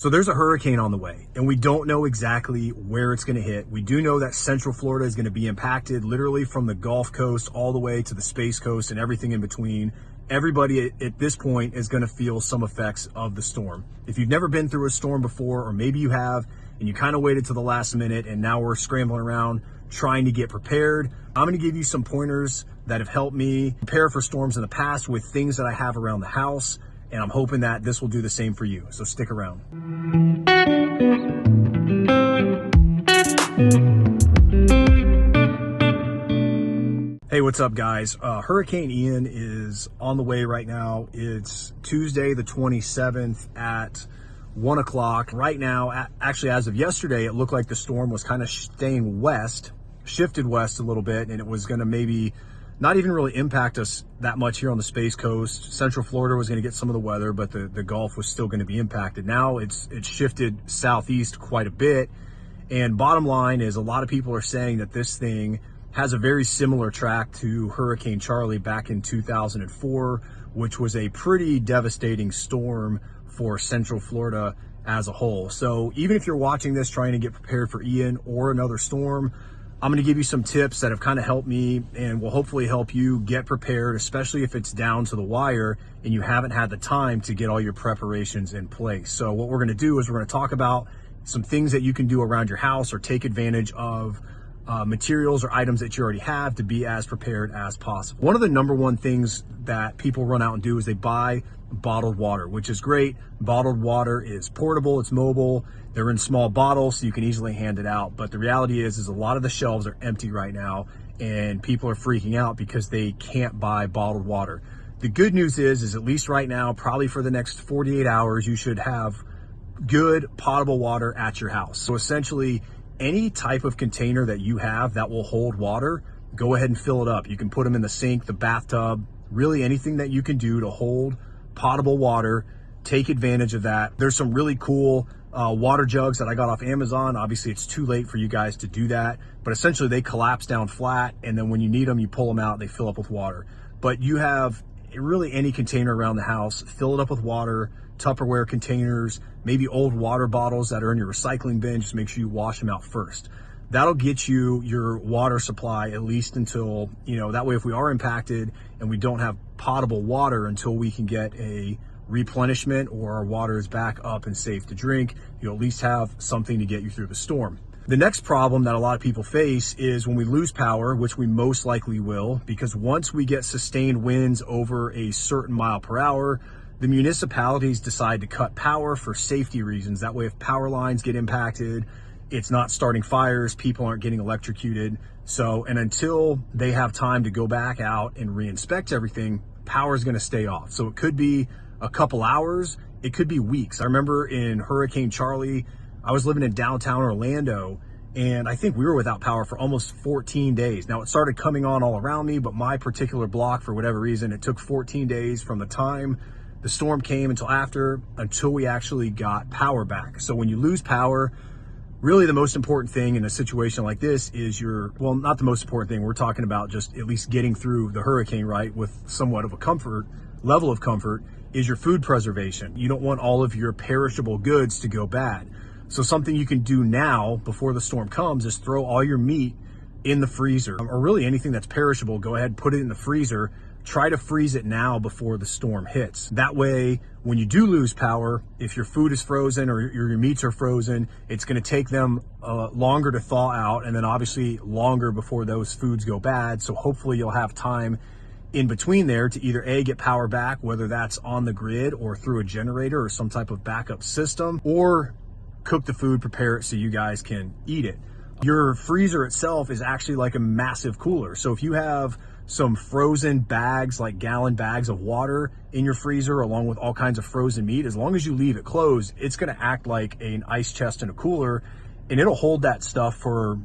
So there's a hurricane on the way, and we don't know exactly where it's going to hit. We do know that Central Florida is going to be impacted, literally from the Gulf Coast all the way to the Space Coast and everything in between. Everybody at this point is going to feel some effects of the storm. If you've never been through a storm before, or maybe you have, and you kind of waited to the last minute and now we're scrambling around trying to get prepared, I'm going to give you some pointers that have helped me prepare for storms in the past with things that I have around the house. And I'm hoping that this will do the same for you. So stick around. Hey, what's up, guys? Hurricane Ian is on the way right now. It's Tuesday, the 27th at 1 o'clock. Right now, actually, as of yesterday, it looked like the storm was kind of staying west, shifted west a little bit, and it was going to maybe not even really impact us that much here on the Space Coast. Central Florida was going to get some of the weather, but the Gulf was still going to be impacted. Now it's shifted southeast quite a bit. And bottom line is, a lot of people are saying that this thing has a very similar track to Hurricane Charlie back in 2004, which was a pretty devastating storm for Central Florida as a whole. So even if you're watching this trying to get prepared for Ian or another storm, I'm going to give you some tips that have kind of helped me and will hopefully help you get prepared, especially if it's down to the wire and you haven't had the time to get all your preparations in place. So what we're going to do is we're going to talk about some things that you can do around your house or take advantage of materials or items that you already have to be as prepared as possible. One of the number one things that people run out and do is they buy bottled water, which is great. Bottled water is portable, it's mobile, they're in small bottles, so you can easily hand it out. But the reality is a lot of the shelves are empty right now, and people are freaking out because they can't buy bottled water. The good news is at least right now, probably for the next 48 hours, you should have good potable water at your house. So essentially, any type of container that you have that will hold water, go ahead and fill it up. You can put them in the sink, the bathtub, really anything that you can do to hold potable water. Take advantage of that. There's some really cool water jugs that I got off Amazon. Obviously, it's too late for you guys to do that, but essentially they collapse down flat, and then when you need them, you pull them out, they fill up with water. But you have really any container around the house, fill it up with water, Tupperware containers, maybe old water bottles that are in your recycling bin. Just make sure you wash them out first. That'll get you your water supply at least until, that way if we are impacted and we don't have potable water until we can get a replenishment or our water is back up and safe to drink, you'll at least have something to get you through the storm. The next problem that a lot of people face is when we lose power, which we most likely will, because once we get sustained winds over a certain mile per hour, the municipalities decide to cut power for safety reasons. That way, if power lines get impacted, it's not starting fires, people aren't getting electrocuted. So, and until they have time to go back out and re-inspect everything, power is going to stay off. So it could be a couple hours, it could be weeks. I remember in Hurricane Charlie, I was living in downtown Orlando, and I think we were without power for almost 14 days. Now, it started coming on all around me, but my particular block, for whatever reason, it took 14 days from the time the storm came until we actually got power back. So when you lose power, really the most important thing in a situation like this is not the most important thing, we're talking about just at least getting through the hurricane, right, with somewhat of a level of comfort, is your food preservation. You don't want all of your perishable goods to go bad. So something you can do now before the storm comes is throw all your meat in the freezer, or really anything that's perishable, go ahead, put it in the freezer. Try to freeze it now before the storm hits. That way, when you do lose power, if your food is frozen or your meats are frozen, it's going to take them longer to thaw out, and then obviously longer before those foods go bad. So hopefully you'll have time in between there to either get power back, whether that's on the grid or through a generator or some type of backup system, or cook the food, prepare it so you guys can eat it. Your freezer itself is actually like a massive cooler. So if you have some frozen bags, like gallon bags of water in your freezer, along with all kinds of frozen meat, as long as you leave it closed, it's going to act like an ice chest in a cooler, and it'll hold that stuff for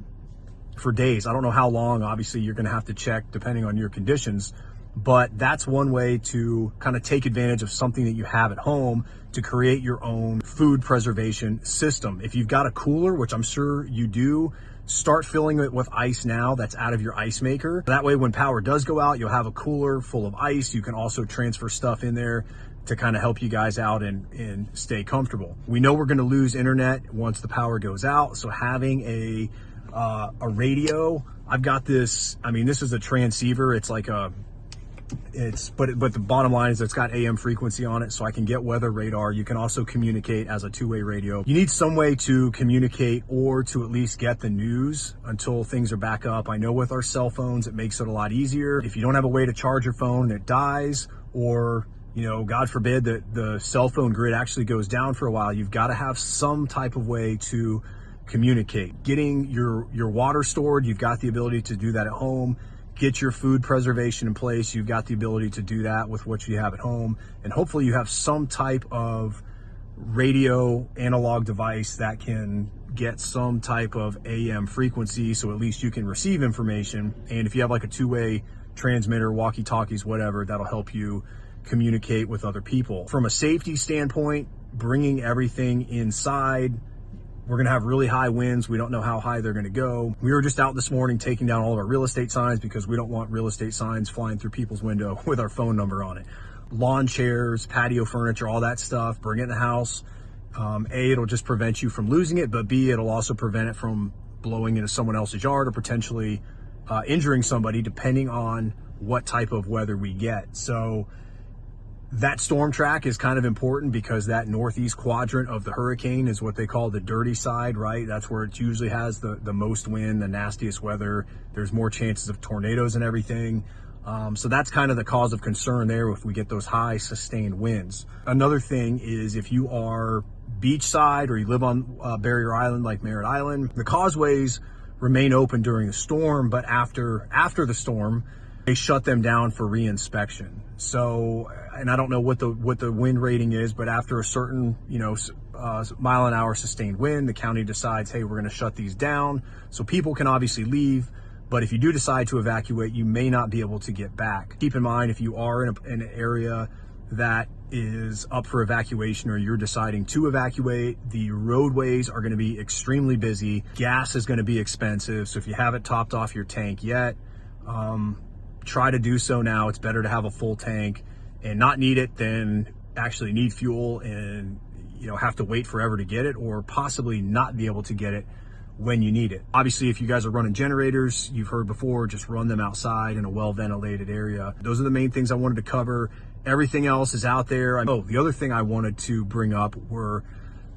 days. I don't know how long, obviously you're going to have to check depending on your conditions, but that's one way to kind of take advantage of something that you have at home to create your own food preservation system. If you've got a cooler, which I'm sure you do, start filling it with ice now that's out of your ice maker. That way, when power does go out, you'll have a cooler full of ice. You can also transfer stuff in there to kind of help you guys out and stay comfortable. We know we're going to lose internet once the power goes out, so having a radio. I've got this, I mean, this is a transceiver. It's like but the bottom line is it's got AM frequency on it, so I can get weather radar. You can also communicate as a two-way radio. You need some way to communicate or to at least get the news until things are back up. I know with our cell phones, it makes it a lot easier. If you don't have a way to charge your phone, it dies, or God forbid that the cell phone grid actually goes down for a while, you've got to have some type of way to communicate. Getting your water stored, you've got the ability to do that at home. Get your food preservation in place, you've got the ability to do that with what you have at home. And hopefully you have some type of radio analog device that can get some type of AM frequency, so at least you can receive information. And if you have like a two-way transmitter, walkie-talkies, whatever, that'll help you communicate with other people. From a safety standpoint, bringing everything inside, we're going to have really high winds. We don't know how high they're going to go. We were just out this morning taking down all of our real estate signs because we don't want real estate signs flying through people's window with our phone number on it. Lawn chairs, patio furniture, all that stuff, bring it in the house. A, it'll just prevent you from losing it, but B, it'll also prevent it from blowing into someone else's yard or potentially injuring somebody, depending on what type of weather we get. So that storm track is kind of important because that northeast quadrant of the hurricane is what they call the dirty side, right? That's where it usually has the most wind, the nastiest weather. There's more chances of tornadoes and everything. So that's kind of the cause of concern there if we get those high sustained winds. Another thing is if you are beachside or you live on Barrier Island like Merritt Island, the causeways remain open during the storm, but after the storm, they shut them down for re-inspection. So, and I don't know what the wind rating is, but after a certain, mile an hour sustained wind, the county decides, hey, we're going to shut these down. So people can obviously leave, but if you do decide to evacuate, you may not be able to get back. Keep in mind, if you are in an area that is up for evacuation or you're deciding to evacuate, the roadways are going to be extremely busy. Gas is going to be expensive. So if you haven't topped off your tank yet, try to do so now. It's better to have a full tank and not need it than actually need fuel and have to wait forever to get it, or possibly not be able to get it when you need it. Obviously, if you guys are running generators, you've heard before, just run them outside in a well ventilated area. Those are the main things I wanted to cover. Everything else is out there. Oh, the other thing I wanted to bring up were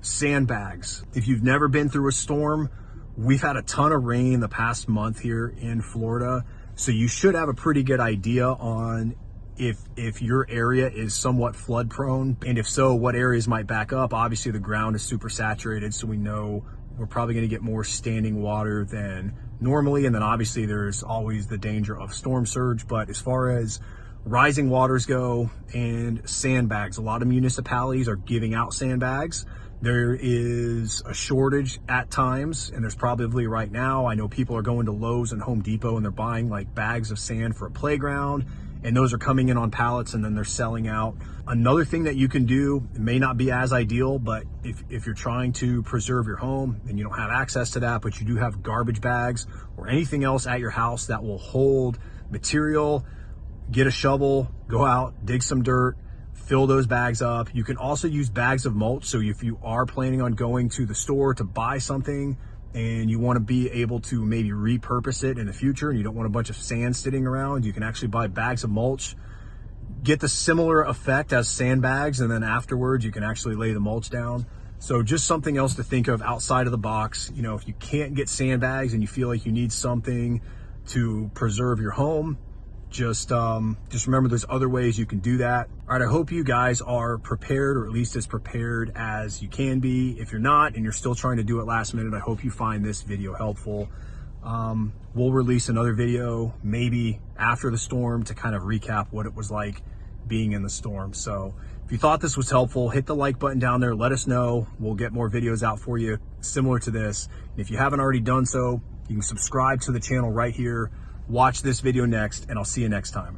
sandbags. If you've never been through a storm, we've had a ton of rain the past month here in Florida. So you should have a pretty good idea on if your area is somewhat flood prone, and if so, what areas might back up. Obviously the ground is super saturated, so we know we're probably going to get more standing water than normally. And then obviously there's always the danger of storm surge. But as far as rising waters go and sandbags, a lot of municipalities are giving out sandbags. There is a shortage at times, and there's probably right now, I know people are going to Lowe's and Home Depot and they're buying like bags of sand for a playground, and those are coming in on pallets and then they're selling out. Another thing that you can do, it may not be as ideal, but if you're trying to preserve your home and you don't have access to that, but you do have garbage bags or anything else at your house that will hold material, get a shovel, go out, dig some dirt, fill those bags up. You can also use bags of mulch. So if you are planning on going to the store to buy something and you want to be able to maybe repurpose it in the future and you don't want a bunch of sand sitting around, you can actually buy bags of mulch, get the similar effect as sandbags, and then afterwards you can actually lay the mulch down. So just something else to think of outside of the box. If you can't get sandbags and you feel like you need something to preserve your home, just remember there's other ways you can do that. All right, I hope you guys are prepared, or at least as prepared as you can be. If you're not and you're still trying to do it last minute, I hope you find this video helpful. We'll release another video maybe after the storm to kind of recap what it was like being in the storm. So if you thought this was helpful, hit the like button down there, let us know. We'll get more videos out for you similar to this. And if you haven't already done so, you can subscribe to the channel right here. Watch this video next, and I'll see you next time.